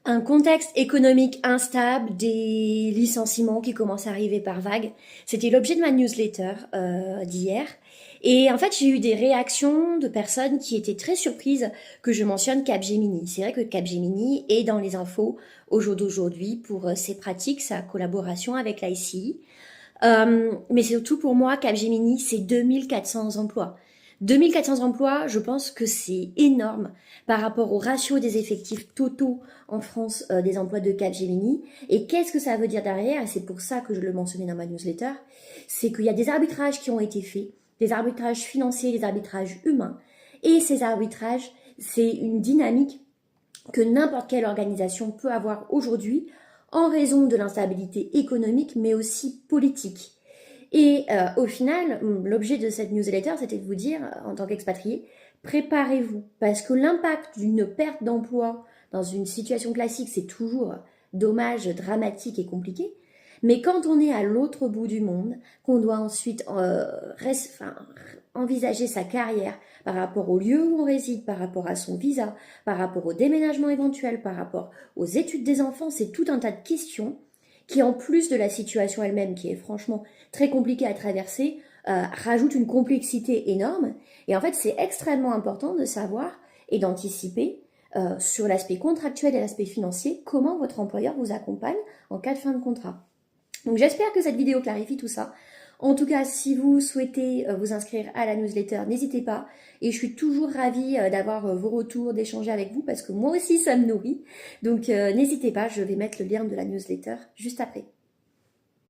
Un contexte économique instable, des licenciements qui commencent à arriver par vagues. C'était l'objet de ma newsletter d'hier. Et en fait, j'ai eu des réactions de personnes qui étaient très surprises que je mentionne Capgemini. C'est vrai que Capgemini est dans les infos au jour d'aujourd'hui pour ses pratiques, sa collaboration avec l'ICI. Mais surtout pour moi, Capgemini, c'est 2400 emplois. 2400 emplois, je pense que c'est énorme par rapport au ratio des effectifs totaux en France des emplois de Capgemini. Et qu'est-ce que ça veut dire derrière? Et c'est pour ça que je le mentionnais dans ma newsletter. C'est qu'il y a des arbitrages qui ont été faits, des arbitrages financiers, des arbitrages humains. Et ces arbitrages, c'est une dynamique que n'importe quelle organisation peut avoir aujourd'hui en raison de l'instabilité économique, mais aussi politique. Et au final, l'objet de cette newsletter, c'était de vous dire, en tant qu'expatrié, préparez-vous, parce que l'impact d'une perte d'emploi dans une situation classique, c'est toujours dommage, dramatique et compliqué. Mais quand on est à l'autre bout du monde, qu'on doit ensuite envisager sa carrière par rapport au lieu où on réside, par rapport à son visa, par rapport au déménagement éventuel, par rapport aux études des enfants, c'est tout un tas de questions qui, en plus de la situation elle-même, qui est franchement très compliquée à traverser, rajoute une complexité énorme. Et en fait, c'est extrêmement important de savoir et d'anticiper sur l'aspect contractuel et l'aspect financier, comment votre employeur vous accompagne en cas de fin de contrat. Donc j'espère que cette vidéo clarifie tout ça. En tout cas, si vous souhaitez vous inscrire à la newsletter, n'hésitez pas. Et je suis toujours ravie d'avoir vos retours, d'échanger avec vous, parce que moi aussi, ça me nourrit. Donc n'hésitez pas, je vais mettre le lien de la newsletter juste après.